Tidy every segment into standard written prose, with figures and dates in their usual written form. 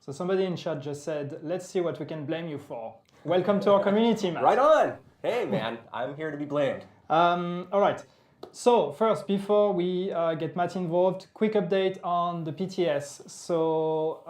So somebody in chat just said, let's see what we can blame you for. Welcome to our community, Matt. Right on. Hey, man, I'm here to be blamed. All right. So first, before we get Matt involved, quick update on the PTS. So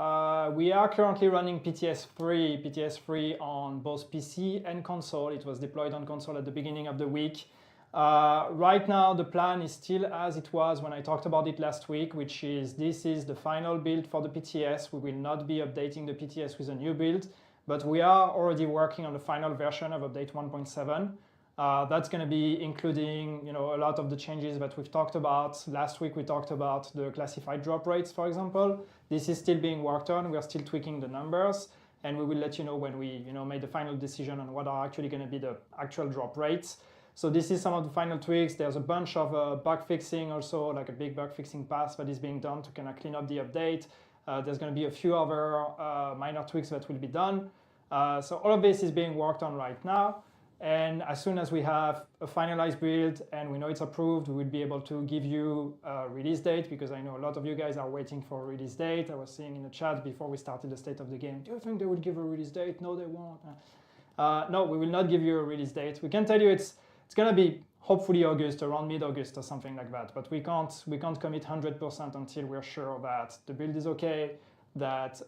we are currently running PTS3 on both PC and console. It was deployed on console at the beginning of the week. Right now, the plan is still as it was when I talked about it last week, which is this is the final build for the PTS. We will not be updating the PTS with a new build, but we are already working on the final version of update 1.7. That's going to be including, a lot of the changes that we've talked about. Last week we talked about the classified drop rates, for example. This is still being worked on. We are still tweaking the numbers, and we will let you know when we, made the final decision on what are actually going to be the actual drop rates. So this is some of the final tweaks. There's a bunch of bug fixing also, like a big bug fixing pass that is being done to kind of clean up the update. There's going to be a few other minor tweaks that will be done. So all of this is being worked on right now. And as soon as we have a finalized build and we know it's approved, we will be able to give you a release date, because I know a lot of you guys are waiting for a release date. I was seeing in the chat before we started the state of the game, do you think they will give a release date? No, they won't. No, we will not give you a release date. We can tell you it's going to be hopefully August, around mid-August or something like that. But we can't commit 100% until we're sure that the build is okay, that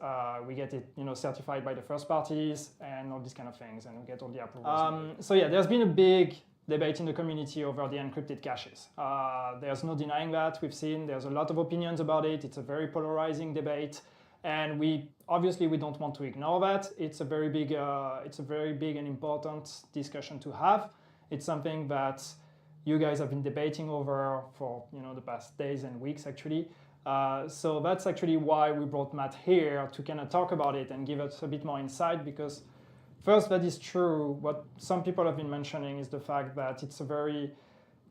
we get it certified by the first parties and all these kind of things, and we get all the approvals. So yeah, there's been a big debate in the community over the encrypted caches. There's no denying that. We've seen there's a lot of opinions about it. It's a very polarizing debate, and we don't want to ignore that. It's a very big and important discussion to have. It's something that you guys have been debating over for the past days and weeks actually. So that's actually why we brought Matt here to kind of talk about it and give us a bit more insight, because first, that is true. What some people have been mentioning is the fact that it's a very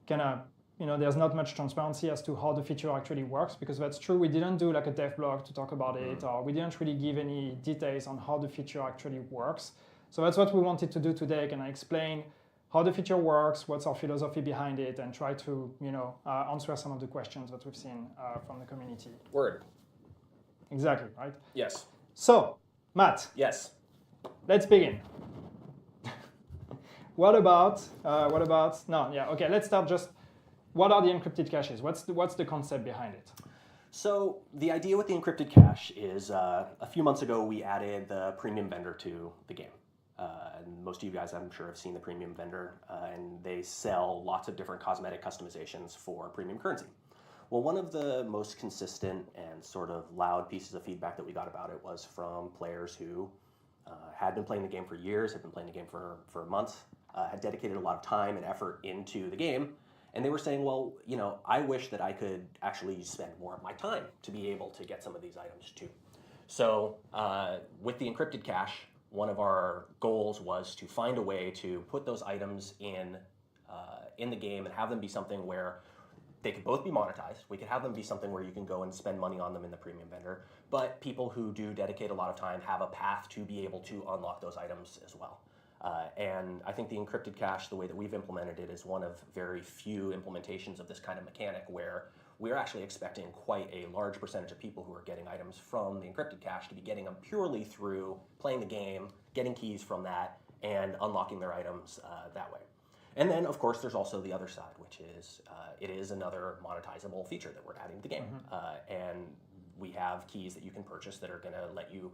kind of, there's not much transparency as to how the feature actually works, because that's true. We didn't do like a dev blog to talk about it, or we didn't really give any details on how the feature actually works. So that's what we wanted to do today. Can I explain how the feature works, what's our philosophy behind it, and try to answer some of the questions that we've seen from the community. Word. Exactly, right? Yes. So, Matt. Yes. Let's begin. Let's start just, what are the encrypted caches? What's the concept behind it? So the idea with the encrypted cache is a few months ago we added the premium vendor to the game. And most of you guys, I'm sure, have seen the premium vendor, and they sell lots of different cosmetic customizations for premium currency. Well, one of the most consistent and sort of loud pieces of feedback that we got about it was from players who had been playing the game for years, had been playing the game for months, had dedicated a lot of time and effort into the game, and they were saying, well, I wish that I could actually spend more of my time to be able to get some of these items too. So with the encrypted cache, one of our goals was to find a way to put those items in the game and have them be something where they could both be monetized. We could have them be something where you can go and spend money on them in the premium vendor, but people who do dedicate a lot of time have a path to be able to unlock those items as well. And I think the encrypted cache, the way that we've implemented it, is one of very few implementations of this kind of mechanic where we're actually expecting quite a large percentage of people who are getting items from the encrypted cache to be getting them purely through playing the game, getting keys from that, and unlocking their items that way. And then, of course, there's also the other side, which is it is another monetizable feature that we're adding to the game. And we have keys that you can purchase that are going to let you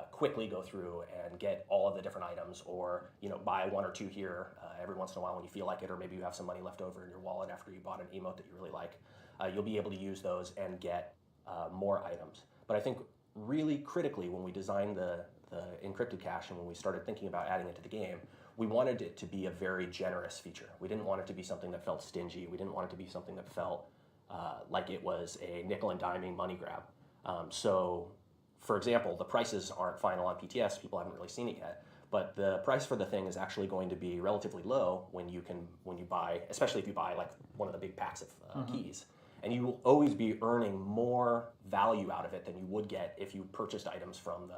quickly go through and get all of the different items, or buy one or two here every once in a while when you feel like it, or maybe you have some money left over in your wallet after you bought an emote that you really like. You'll be able to use those and get more items. But I think really critically, when we designed the encrypted cache and when we started thinking about adding it to the game, we wanted it to be a very generous feature. We didn't want it to be something that felt stingy. We didn't want it to be something that felt like it was a nickel and diming money grab. So, for example, the prices aren't final on PTS. People haven't really seen it yet. But the price for the thing is actually going to be relatively low when you buy, especially if you buy like one of the big packs of keys. And you will always be earning more value out of it than you would get if you purchased items from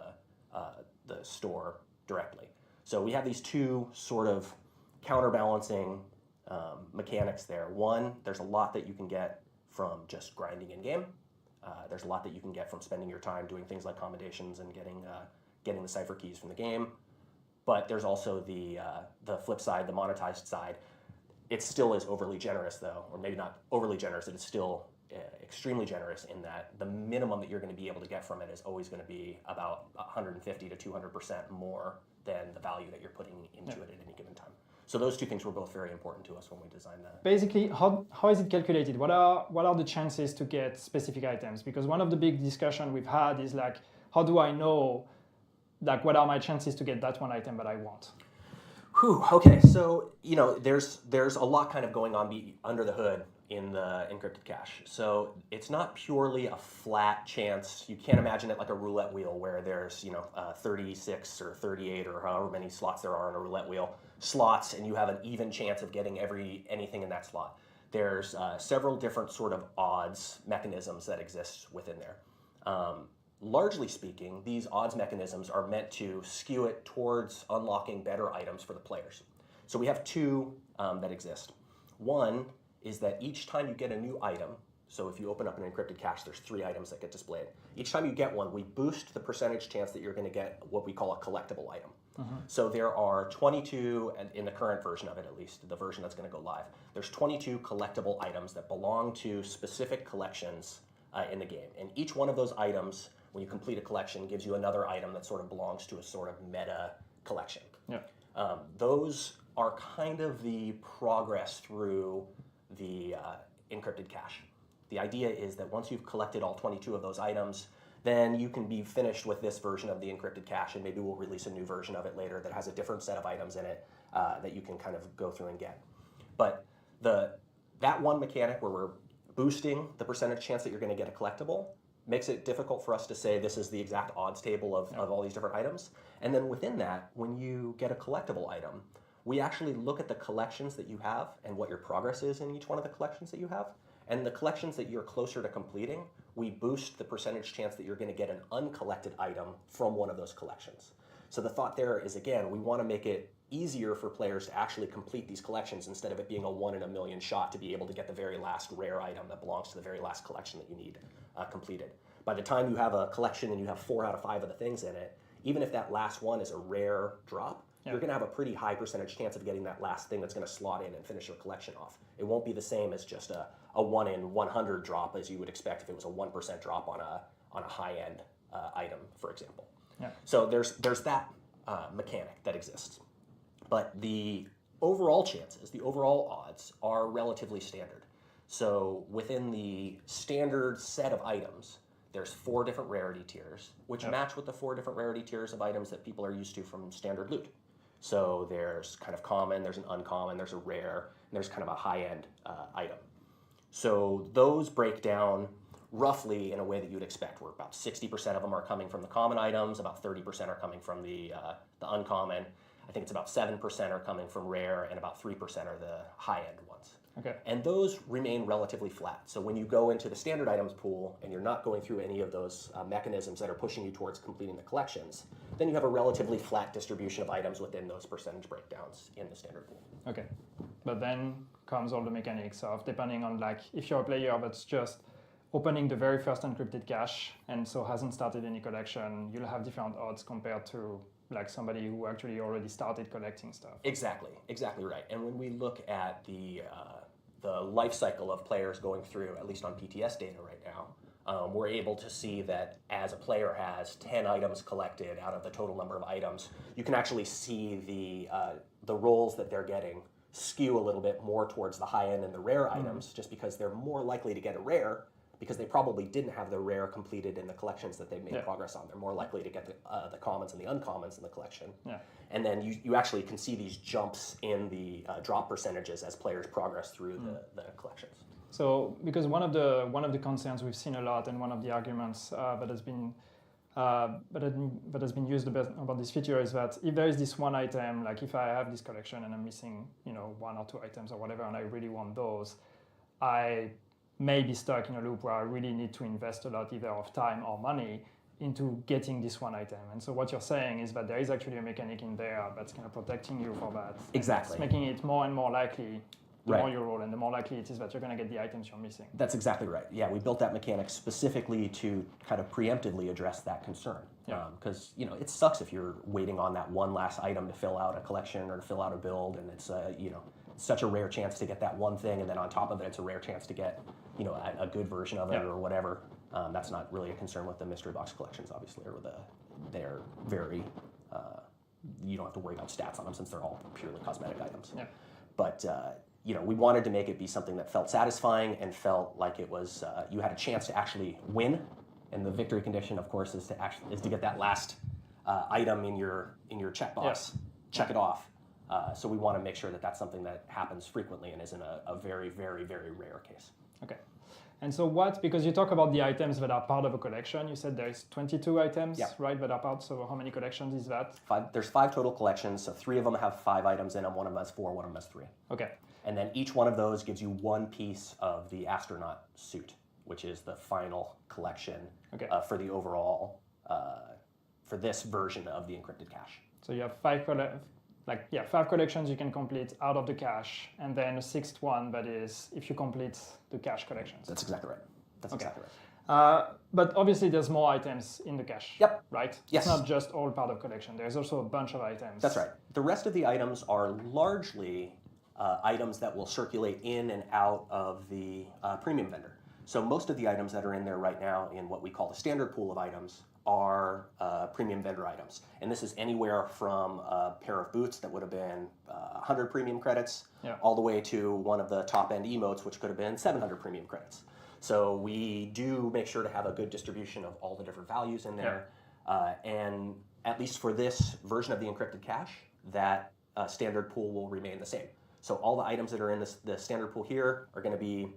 the store directly. So we have these two sort of counterbalancing mechanics there. One, there's a lot that you can get from just grinding in game. There's a lot that you can get from spending your time doing things like commendations and getting the cipher keys from the game. But there's also the flip side, the monetized side. It still is overly generous, though, or maybe not overly generous. It is still extremely generous in that the minimum that you're going to be able to get from it is always going to be about 150 to 200% more than the value that you're putting into it at any given time. So those two things were both very important to us when we designed that. Basically, how is it calculated? What are the chances to get specific items? Because one of the big discussion we've had is like, how do I know, like, what are my chances to get that one item that I want? Whew, okay, so there's a lot kind of going on under the hood in the encrypted cache. So it's not purely a flat chance. You can't imagine it like a roulette wheel where there's 36 or 38 or however many slots there are on a roulette wheel slots, and you have an even chance of getting anything in that slot. There's several different sort of odds mechanisms that exist within there. Largely speaking, these odds mechanisms are meant to skew it towards unlocking better items for the players. So we have two that exist. One is that each time you get a new item, so if you open up an encrypted cache, there's 3 items that get displayed. Each time you get one, we boost the percentage chance that you're going to get what we call a collectible item. So there are 22, and in the current version of it at least, the version that's going to go live, there's 22 collectible items that belong to specific collections in the game. And each one of those items, when you complete a collection, gives you another item that sort of belongs to a sort of meta collection. Yeah. Those are kind of the progress through the encrypted cache. The idea is that once you've collected all 22 of those items, then you can be finished with this version of the encrypted cache, and maybe we'll release a new version of it later that has a different set of items in it that you can kind of go through and get. But that one mechanic where we're boosting the percentage chance that you're going to get a collectible makes it difficult for us to say this is the exact odds table of all these different items. And then within that, when you get a collectible item, we actually look at the collections that you have and what your progress is in each one of the collections that you have. And the collections that you're closer to completing, we boost the percentage chance that you're going to get an uncollected item from one of those collections. So the thought there is, again, we want to make it easier for players to actually complete these collections instead of it being a 1 in a million shot to be able to get the very last rare item that belongs to the very last collection that you need completed. By the time you have a collection and you have 4 out of 5 of the things in it, even if that last one is a rare drop, you're going to have a pretty high percentage chance of getting that last thing that's going to slot in and finish your collection off. It won't be the same as just a 1 in 100 drop as you would expect if it was a 1% drop on a high-end item, for example. Yeah. So there's that mechanic that exists. But the overall chances, the overall odds are relatively standard. So within the standard set of items, there's 4 different rarity tiers, which match with the 4 different rarity tiers of items that people are used to from standard loot. So there's kind of common, there's an uncommon, there's a rare, and there's kind of a high-end item. So those break down roughly in a way that you would expect, where about 60% of them are coming from the common items, about 30% are coming from the uncommon. I think it's about 7% are coming from rare, and about 3% are the high-end ones. Okay. And those remain relatively flat. So when you go into the standard items pool and you're not going through any of those mechanisms that are pushing you towards completing the collections, then you have a relatively flat distribution of items within those percentage breakdowns in the standard pool. Okay. But then comes all the mechanics of, depending on, like, if you're a player that's just opening the very first encrypted cache and so hasn't started any collection, you'll have different odds compared to like somebody who actually already started collecting stuff. Exactly right. And when we look at the life cycle of players going through, at least on PTS data right now, we're able to see that as a player has 10 items collected out of the total number of items, you can actually see the rolls that they're getting skew a little bit more towards the high end and the rare items, just because they're more likely to get a rare because they probably didn't have the rare completed in the collections that they made progress on. They're more likely to get the commons and the uncommons in the collection. Yeah. And then you actually can see these jumps in the drop percentages as players progress through the collections. So, because one of the concerns we've seen a lot, and one of the arguments that has been used about this feature is that if there is this one item, like if I have this collection and I'm missing 1 or 2 items or whatever, and I really want those, I may be stuck in a loop where I really need to invest a lot either of time or money into getting this one item. And so what you're saying is that there is actually a mechanic in there that's kind of protecting you for that. Exactly. It's making it more and more likely the more you roll, and the more likely it is that you're going to get the items you're missing. That's exactly right. Yeah, we built that mechanic specifically to kind of preemptively address that concern. Because it sucks if you're waiting on that one last item to fill out a collection or to fill out a build, and it's such a rare chance to get that one thing, and then on top of it, it's a rare chance to get a good version of it or whatever. That's not really a concern with the mystery box collections, obviously, or they're very. You don't have to worry about stats on them since they're all purely cosmetic items. Yeah. But we wanted to make it be something that felt satisfying and felt like it was you had a chance to actually win, and the victory condition, of course, is to get that last item in your checkbox, check it off. So we want to make sure that that's something that happens frequently and isn't a very, very, very rare case. Okay. And so because you talk about the items that are part of a collection, you said there's 22 items, right, that are part, so how many collections is that? 5. There's 5 total collections, so 3 of them have 5 items in them, one of them has 4, one of them has 3. Okay. And then each one of those gives you one piece of the astronaut suit, which is the final collection for the overall, for this version of the encrypted cache. So you have 5 collections you can complete out of the cache, and then a 6th one that is if you complete the cache collections. That's exactly right. That's exactly right. But obviously there's more items in the cache. Yep. Right? Yes. It's not just all part of collection. There's also a bunch of items. That's right. The rest of the items are largely items that will circulate in and out of the premium vendor. So most of the items that are in there right now in what we call the standard pool of items are premium vendor items. And this is anywhere from a pair of boots that would have been 100 premium credits all the way to one of the top-end emotes, which could have been 700 premium credits. So we do make sure to have a good distribution of all the different values in there. And at least for this version of the encrypted cache, that standard pool will remain the same. So all the items that are in the standard pool here are going to be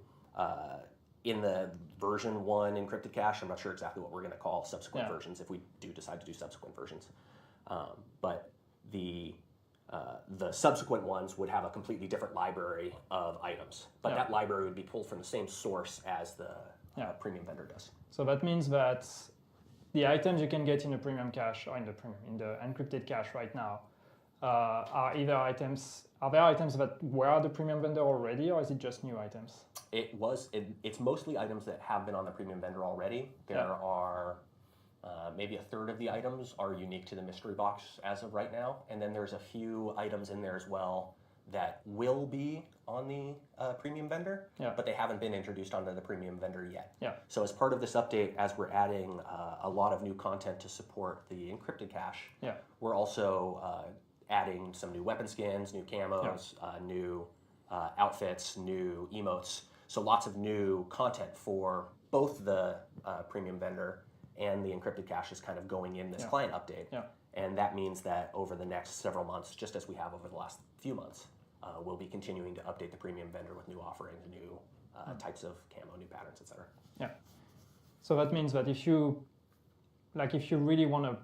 in the version 1 encrypted cache. I'm not sure exactly what we're going to call subsequent versions if we do decide to do subsequent versions. But the subsequent ones would have a completely different library of items. But that library would be pulled from the same source as the premium vendor does. So that means that the items you can get in the premium cache or in the encrypted cache right now are there items that were the premium vendor already, or is it just new items? It's mostly items that have been on the premium vendor already. There are maybe a third of the items are unique to the mystery box as of right now, and then there's a few items in there as well that will be on the premium vendor, but they haven't been introduced onto the premium vendor yet. So as part of this update, as we're adding a lot of new content to support the encrypted cache, we're also adding some new weapon skins, new camos, new outfits, new emotes. So lots of new content for both the premium vendor and the encrypted cache is kind of going in this client update. And that means that over the next several months, just as we have over the last few months, we'll be continuing to update the premium vendor with new offerings, new types of camo, new patterns, etc. Yeah. So that means that if you really want to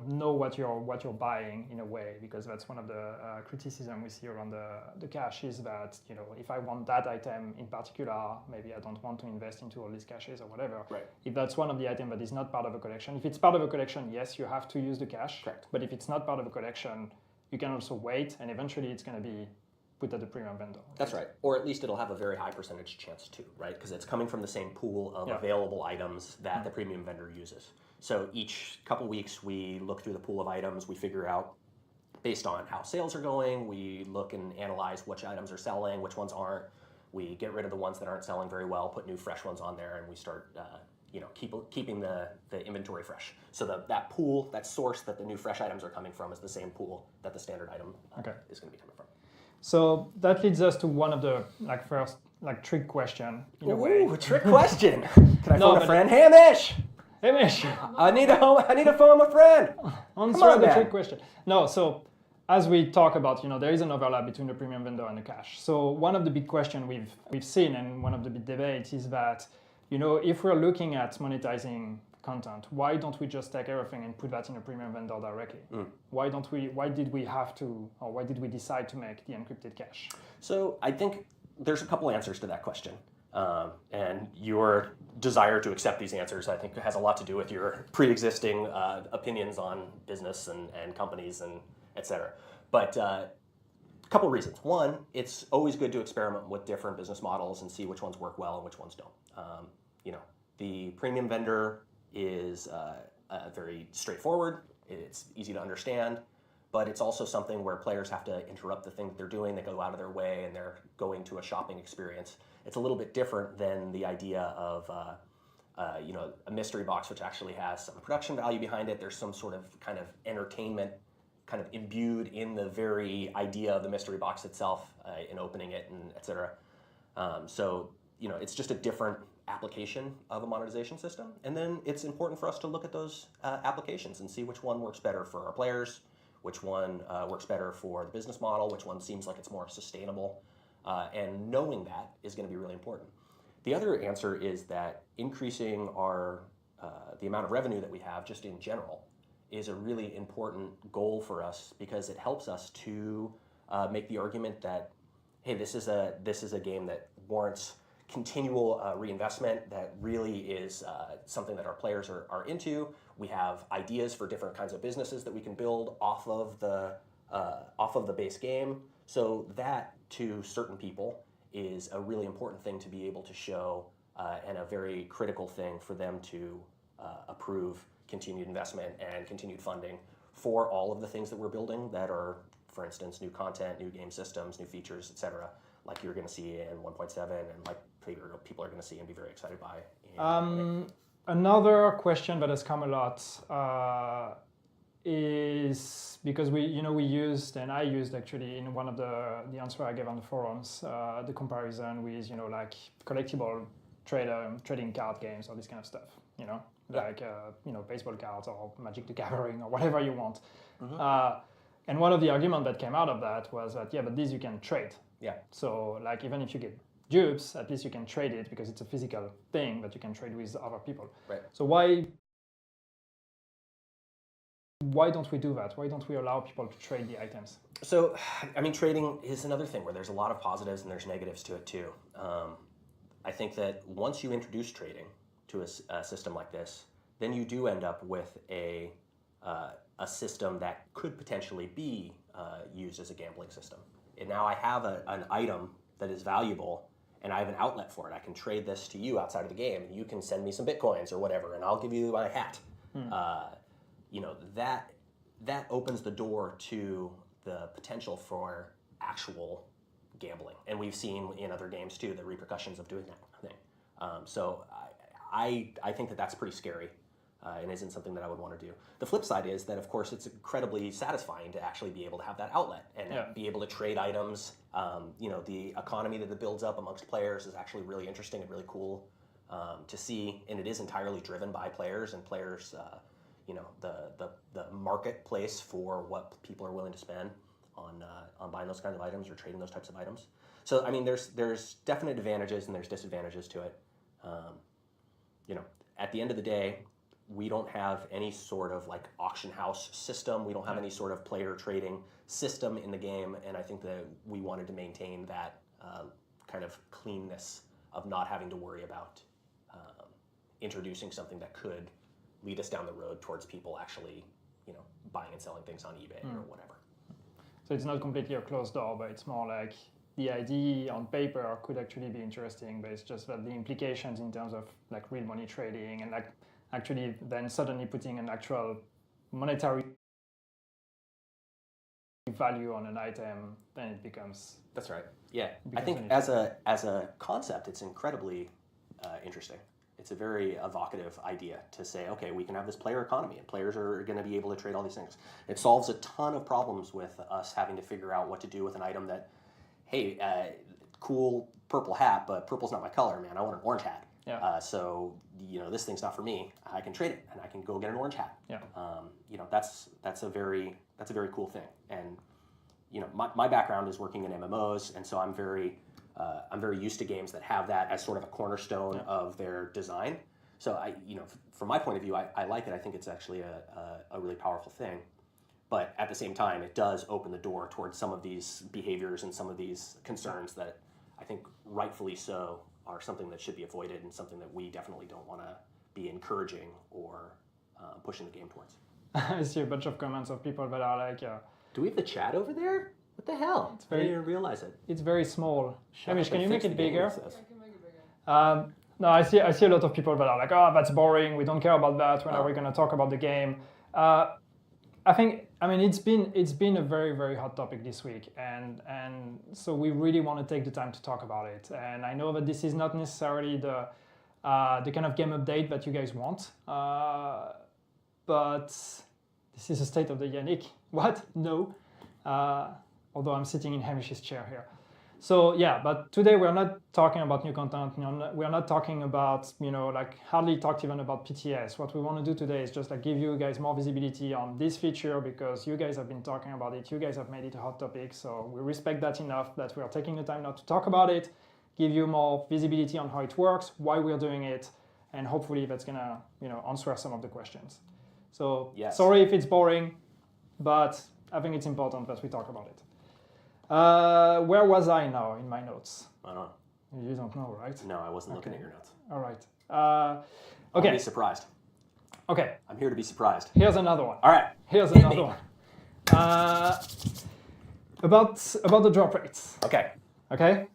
know what you're buying in a way, because that's one of the criticism we see around the cache is that if I want that item in particular, maybe I don't want to invest into all these caches or whatever. Right. If that's one of the items that is not part of a collection, if it's part of a collection, yes, you have to use the cache. Correct. But if it's not part of a collection, you can also wait, and eventually it's going to be put at the premium vendor. That's right. Or at least it'll have a very high percentage chance to, right? Because it's coming from the same pool of available items that the premium vendor uses. So each couple weeks we look through the pool of items, we figure out based on how sales are going, we look and analyze which items are selling, which ones aren't. We get rid of the ones that aren't selling very well, put new fresh ones on there, and we start keeping the inventory fresh. So that pool, that source that the new fresh items are coming from is the same pool that the standard item is going to be coming from. So that leads us to one of the first trick question in a way. Ooh, trick question. Can I phone a friend? Hamish! Hamish! I need to phone a friend. Answer the trick question. No, so as we talk about, there is an overlap between the premium vendor and the cache. So one of the big questions we've seen, and one of the big debates is that, if we're looking at monetizing content, why don't we just take everything and put that in a premium vendor directly? Why did we decide to make the encrypted cache? So I think there's a couple answers to that question. And your desire to accept these answers, I think, has a lot to do with your pre-existing opinions on business and companies and et cetera. But couple reasons. One, it's always good to experiment with different business models and see which ones work well and which ones don't. You know, the premium vendor is very straightforward. It's easy to understand, but it's also something where players have to interrupt the thing that they're doing. They go out of their way and they're going to a shopping experience. It's a little bit different than the idea of you know, a mystery box, which actually has some production value behind it. There's some sort of kind of entertainment kind of imbued in the very idea of the mystery box itself in opening it and et cetera. So, you know, it's just a different application of a monetization system. And then it's important for us to look at those applications and see which one works better for our players, which one works better for the business model, which one seems like it's more sustainable. And knowing that is going to be really important. The other answer is that increasing our the amount of revenue that we have just in general is a really important goal for us because it helps us to make the argument that, hey, this is a game that warrants continual reinvestment, that really is something that our players are into. We have ideas for different kinds of businesses that we can build off of the base game. So that, to certain people, is a really important thing to be able to show and a very critical thing for them to approve continued investment and continued funding for all of the things that we're building that are, for instance, new content, new game systems, new features, etc., like you're going to see in 1.7 and like people are going to see and be very excited by. Another question that has come a lot is because we used, and I used actually in one of the answer I gave on the forums, the comparison with, like collectible trading card games or this kind of stuff, like baseball cards or Magic the Gathering or whatever you want. Mm-hmm. And one of the arguments that came out of that was that, yeah, but these you can trade. Yeah. So like even if you get dupes, at least you can trade it because it's a physical thing that you can trade with other people. Right. So why don't we do that? Why don't we allow people to trade the items? So, I mean, trading is another thing where there's a lot of positives and there's negatives to it too. I think that once you introduce trading to a system like this, then you do end up with a system that could potentially be used as a gambling system. And now I have an item that is valuable and I have an outlet for it. I can trade this to you outside of the game. You can send me some Bitcoins or whatever, and I'll give you my hat. That opens the door to the potential for actual gambling. And we've seen in other games too the repercussions of doing that thing. So I think that that's pretty scary and isn't something that I would want to do. The flip side is that, of course, it's incredibly satisfying to actually be able to have that outlet and be able to trade items. The economy that it builds up amongst players is actually really interesting and really cool to see, and it is entirely driven by players and players. The marketplace for what people are willing to spend on buying those kinds of items or trading those types of items. So I mean, there's definite advantages and there's disadvantages to it. At the end of the day, we don't have any sort of like auction house system. We don't have any sort of player trading system in the game, and I think that we wanted to maintain that kind of cleanness of not having to worry about introducing something that could lead us down the road towards people actually, buying and selling things on eBay or whatever. So it's not completely a closed door, but it's more like the idea on paper could actually be interesting, but it's just that the implications in terms of like real money trading and like actually then suddenly putting an actual monetary value on an item, then it becomes... That's right. Yeah. I think as a concept, it's incredibly interesting. It's a very evocative idea to say, okay, we can have this player economy and players are going to be able to trade all these things. It solves a ton of problems with us having to figure out what to do with an item that, hey, cool purple hat, but purple's not my color, man. I want an orange hat. Yeah. So this thing's not for me. I can trade it and I can go get an orange hat. Yeah. That's a very cool thing. And my background is working in MMOs, and so I'm very used to games that have that as sort of a cornerstone of their design. So from my point of view, I like it. I think it's actually a really powerful thing. But at the same time, it does open the door towards some of these behaviors and some of these concerns that I think rightfully so are something that should be avoided and something that we definitely don't want to be encouraging or pushing the game towards. I see a bunch of comments of people that are like... Do we have the chat over there? What the hell? I didn't even realize it. It's very small. Shut Hamish, up can and you make fix it the game, bigger? it says. I can make it bigger. No, I see a lot of people that are like, oh, that's boring. We don't care about that. When are we going to talk about the game? I mean, it's been a very, very hot topic this week, and so we really want to take the time to talk about it. And I know that this is not necessarily the kind of game update that you guys want, but this is a state of the Yannick. What? No. Although I'm sitting in Hamish's chair here. So yeah, but today we're not talking about new content. We're not talking about, like hardly talked even about PTS. What we want to do today is just like give you guys more visibility on this feature because you guys have been talking about it. You guys have made it a hot topic. So we respect that enough that we are taking the time now to talk about it, give you more visibility on how it works, why we're doing it, and hopefully that's gonna, answer some of the questions. So yes. Sorry if it's boring, but I think it's important that we talk about it. Where was I now in my notes? I don't know. You don't know, right? No, I wasn't looking at your notes. All right. Okay. Okay. Be surprised. Okay. I'm here to be surprised. Here's another one. All right. Here's another one. About the drop rates. Okay. Okay.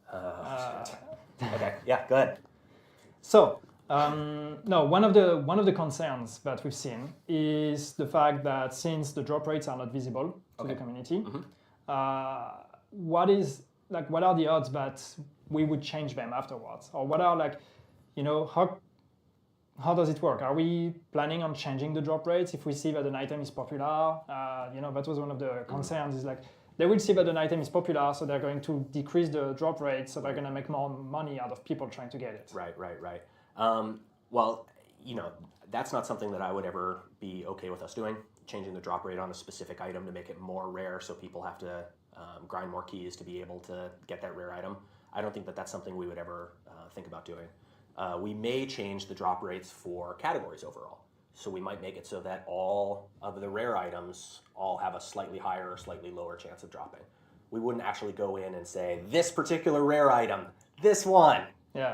Okay. Yeah. Go ahead. So, no, one of the concerns that we've seen is the fact that since the drop rates are not visible to the community, what are the odds that we would change them afterwards, or what are how does it work? Are we planning on changing the drop rates if we see that an item is popular? That was one of the concerns. Is like they will see that an item is popular, so they're going to decrease the drop rate, so they're going to make more money out of people trying to get it. Right. Well, that's not something that I would ever be okay with us doing, changing the drop rate on a specific item to make it more rare so people have to grind more keys to be able to get that rare item. I don't think that that's something we would ever think about doing. We may change the drop rates for categories overall. So we might make it so that all of the rare items all have a slightly higher or slightly lower chance of dropping. We wouldn't actually go in and say, this particular rare item, this one,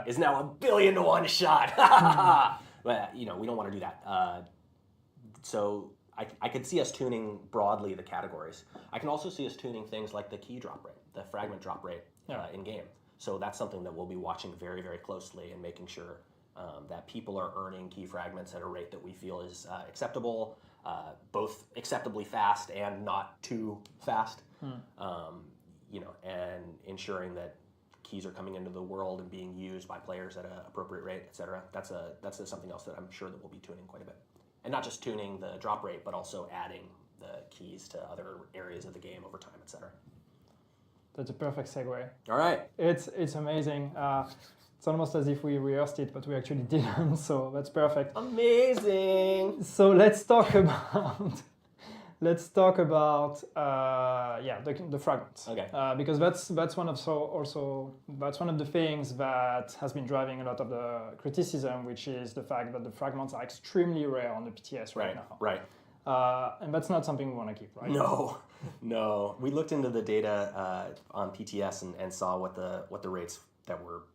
is now 1,000,000,000 to 1 shot. But, we don't want to do that. So I could see us tuning broadly the categories. I can also see us tuning things like the key drop rate, the fragment drop rate in game. So that's something that we'll be watching very, very closely and making sure that people are earning key fragments at a rate that we feel is acceptable, both acceptably fast and not too fast. And ensuring that keys are coming into the world and being used by players at an appropriate rate, etc. That's something else that I'm sure that we'll be tuning quite a bit. And not just tuning the drop rate, but also adding the keys to other areas of the game over time, etc. That's a perfect segue. All right. It's amazing. It's almost as if we rehearsed it, but we actually didn't, so that's perfect. Amazing. So let's talk about the fragments. Okay. Because that's one of the things that has been driving a lot of the criticism, which is the fact that the fragments are extremely rare on the PTS right now. Right. And that's not something we want to keep, right? No. We looked into the data on PTS and saw what the rates that were,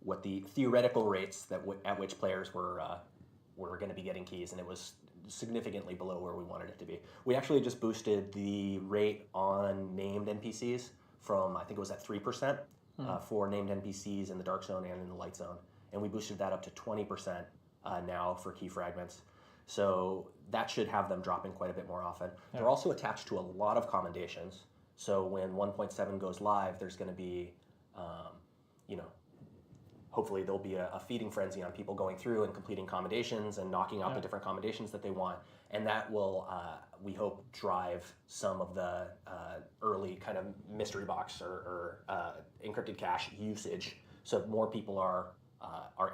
what the theoretical rates at which players were going to be getting keys, and it was significantly below where we wanted it to be. We actually just boosted the rate on named NPCs from, I think it was at 3% for named NPCs in the Dark Zone and in the Light Zone, and we boosted that up to 20% now for key fragments. So that should have them dropping quite a bit more often. Yeah. They're also attached to a lot of commendations. So when 1.7 goes live, there's going to be, hopefully there'll be a feeding frenzy on people going through and completing commendations and knocking out the different commendations that they want. And that will, we hope, drive some of the early kind of mystery box or encrypted cache usage, so more people are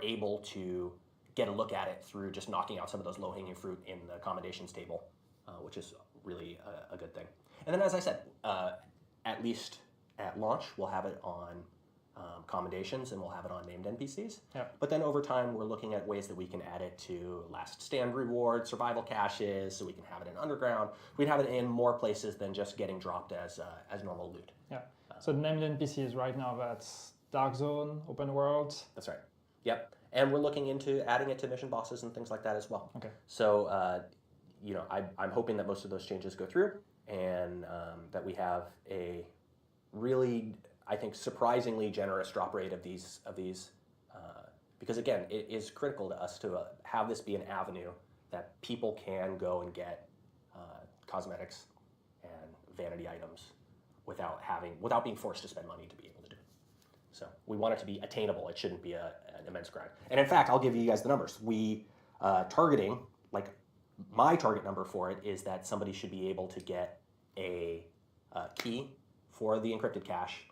able to get a look at it through just knocking out some of those low-hanging fruit in the commendations table, which is really a good thing. And then, as I said, at least at launch, we'll have it on commendations and we'll have it on named NPCs. Yeah. But then over time, we're looking at ways that we can add it to last stand reward, survival caches, so we can have it in underground. We'd have it in more places than just getting dropped as normal loot. Yeah. So the named NPCs right now, that's Dark Zone, Open World. That's right. Yep. And we're looking into adding it to mission bosses and things like that as well. Okay. So, I'm hoping that most of those changes go through, and that we have a really, I think, surprisingly generous drop rate of these because again, it is critical to us to have this be an avenue that people can go and get cosmetics and vanity items without being forced to spend money to be able to do it. So we want it to be attainable. It shouldn't be an immense grind. And in fact, I'll give you guys the numbers. We targeting, like my target number for it is that somebody should be able to get a key for the encrypted cache,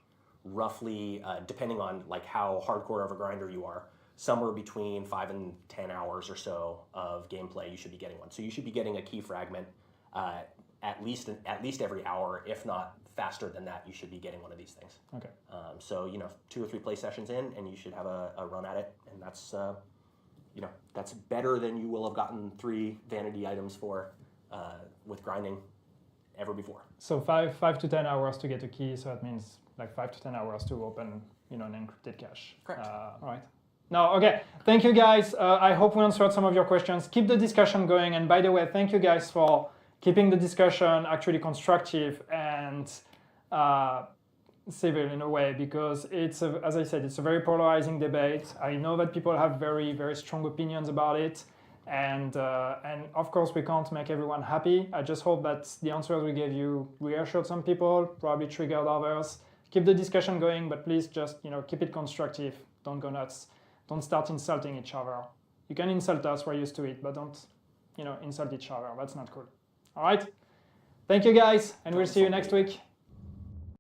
roughly, depending on like how hardcore of a grinder you are, somewhere between 5 and 10 hours or so of gameplay, you should be getting one. So you should be getting a key fragment at least every hour, if not faster than that. You should be getting one of these things. Okay. So 2 or 3 play sessions in, and you should have a run at it, and that's that's better than you will have gotten 3 vanity items for with grinding ever before. So 5 to 10 hours to get a key. So that means like 5 to 10 hours to open an encrypted cache. Correct. All right. No, okay. Thank you guys. I hope we answered some of your questions. Keep the discussion going. And by the way, thank you guys for keeping the discussion actually constructive and civil in a way, because as I said, it's a very polarizing debate. I know that people have very, very strong opinions about it. And of course, we can't make everyone happy. I just hope that the answers we gave you reassured some people, probably triggered others. Keep the discussion going, but please just keep it constructive. Don't go nuts. Don't start insulting each other. You can insult us, we're used to it, but don't insult each other. That's not cool. All right? Thank you guys, and we'll see you next week.